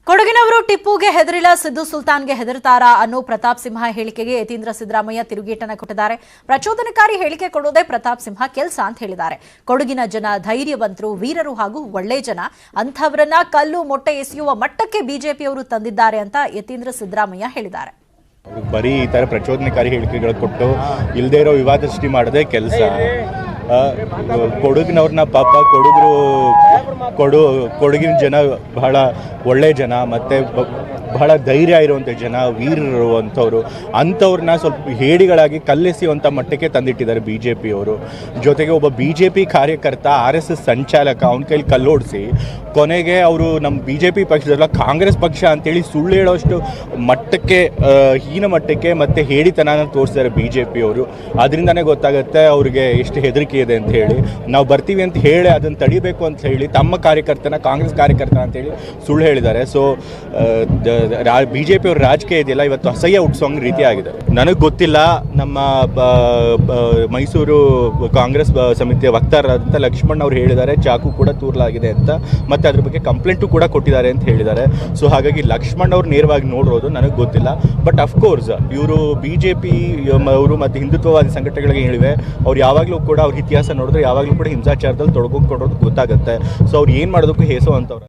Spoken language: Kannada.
ಕೊಡಗಿನವರು ಟಿಪ್ಪುಗೆ ಹೆದರಿಲ್ಲ, ಸಿದ್ದು ಸುಲ್ತಾನ್ಗೆ ಹೆದರ್ತಾರಾ ಅನ್ನೋ ಪ್ರತಾಪ್ ಸಿಂಹ ಹೇಳಿಕೆಗೆ ಯತೀಂದ್ರ ಸಿದ್ದರಾಮಯ್ಯ ತಿರುಗೇಟನ್ನು ಕೊಟ್ಟಿದ್ದಾರೆ. ಪ್ರಚೋದನಕಾರಿ ಹೇಳಿಕೆ ಕೊಡೋದೇ ಪ್ರತಾಪ್ ಸಿಂಹ ಕೆಲಸ ಅಂತ ಹೇಳಿದ್ದಾರೆ. ಕೊಡಗಿನ ಜನ ಧೈರ್ಯವಂತರು, ವೀರರು ಹಾಗೂ ಒಳ್ಳೆ ಜನ. ಅಂಥವರನ್ನ ಕಲ್ಲು ಮೊಟ್ಟೆ ಎಸೆಯುವ ಮಟ್ಟಕ್ಕೆ ಬಿಜೆಪಿಯವರು ತಂದಿದ್ದಾರೆ ಅಂತ ಯತೀಂದ್ರ ಸಿದ್ದರಾಮಯ್ಯ ಹೇಳಿದ್ದಾರೆ. ಬರೀ ಈ ತರ ಪ್ರಚೋದನಕಾರಿ ಹೇಳಿಕೆಗಳು ಕೊಟ್ಟು ಇಲ್ಲದೇ ಇರೋ ವಿವಾದ ಸೃಷ್ಟಿ ಮಾಡೋದೇ ಕೆಲಸ. ಕೊಡಗಿನವ್ರನ್ನ ಪಾಪ ಕೊಡಗಿನ ಜನ ಬಹಳ ಒಳ್ಳೆ ಜನ, ಮತ್ತು ಬಹಳ ಧೈರ್ಯ ಇರುವಂಥ ಜನ, ವೀರರು ಅಂಥವ್ರನ್ನ ಸ್ವಲ್ಪ ಹೇಡಿಗಳಾಗಿ ಕಲ್ಲೆಸೆಯುವಂಥ ಮಟ್ಟಕ್ಕೆ ತಂದಿಟ್ಟಿದ್ದಾರೆ ಬಿ ಜೆ ಪಿಯವರು. ಜೊತೆಗೆ ಒಬ್ಬ ಬಿ ಜೆ ಪಿ ಕಾರ್ಯಕರ್ತ RSS ಸಂಚಾಲಕ ಅವನ ಕೈಲಿ ಕಲ್ಲೋಡಿಸಿ ಕೊನೆಗೆ ಅವರು ನಮ್ಮ ಬಿ ಜೆ ಪಿ ಪಕ್ಷದಲ್ಲ ಕಾಂಗ್ರೆಸ್ ಪಕ್ಷ ಅಂತೇಳಿ ಸುಳ್ಳು ಹೇಳೋಷ್ಟು ಮಟ್ಟಕ್ಕೆ, ಹೀನ ಮಟ್ಟಕ್ಕೆ ಮತ್ತು ಹೇಡಿತನ ತೋರಿಸಿದ್ದಾರೆ ಬಿ ಜೆ ಪಿಯವರು. ಅದರಿಂದನೇ ಗೊತ್ತಾಗುತ್ತೆ ಅವ್ರಿಗೆ ಎಷ್ಟು ಹೆದರಿಕೆ ಇದೆ ಅಂತ ಹೇಳಿ. ನಾವು ಬರ್ತೀವಿ ಅಂತ ಹೇಳಿ ಅದನ್ನು ತಡಿಬೇಕು ಅಂತ ಹೇಳಿ ತಮ್ಮ ಕಾರ್ಯಕರ್ತನ ಕಾಂಗ್ರೆಸ್ ಕಾರ್ಯಕರ್ತ ಅಂತೇಳಿ ಸುಳ್ಳು ಹೇಳಿದ್ದಾರೆ. ಸೊ ಬಿ ಜೆ ಪಿಯವ್ರ ರಾಜಕೀಯ ಇದೆಯಲ್ಲ ಇವತ್ತು ಅಸಹ್ಯ ಹುಟ್ಟಿಸೋಂಗ್ ರೀತಿ ಆಗಿದೆ. ನನಗೆ ಗೊತ್ತಿಲ್ಲ, ನಮ್ಮ ಮೈಸೂರು ಕಾಂಗ್ರೆಸ್ ಸಮಿತಿಯ ವಕ್ತಾರರಾದಂಥ ಲಕ್ಷ್ಮಣ್ ಅವರು ಹೇಳಿದ್ದಾರೆ ಚಾಕು ಕೂಡ ತೂರಲಾಗಿದೆ ಅಂತ, ಮತ್ತು ಅದ್ರ ಬಗ್ಗೆ ಕಂಪ್ಲೇಂಟು ಕೂಡ ಕೊಟ್ಟಿದ್ದಾರೆ ಅಂತ ಹೇಳಿದ್ದಾರೆ. ಸೊ ಹಾಗಾಗಿ ಲಕ್ಷ್ಮಣ್ ಅವ್ರು ನೇರವಾಗಿ ನೋಡಿರೋದು ನನಗೆ ಗೊತ್ತಿಲ್ಲ. ಬಟ್ ಅಫ್ಕೋರ್ಸ್ ಇವರು ಬಿ ಜೆ ಪಿ ಅವರು ಮತ್ತು ಹಿಂದುತ್ವವಾದಿ ಸಂಘಟನೆಗಳಿಗೆ ಹೇಳಿವೆ, ಅವ್ರು ಯಾವಾಗಲೂ ಕೂಡ ಅವ್ರ ಇತಿಹಾಸ ನೋಡಿದ್ರೆ ಯಾವಾಗಲೂ ಕೂಡ ಹಿಂಸಾಚಾರದಲ್ಲಿ ತೊಡಗಿಕೊಳ್ಳೋದು ಗೊತ್ತಾಗುತ್ತೆ. ಸೊ ಅವ್ರು ಏನು ಮಾಡೋದಕ್ಕೂ ಹೇಸೋ ಅಂತವ್ರು.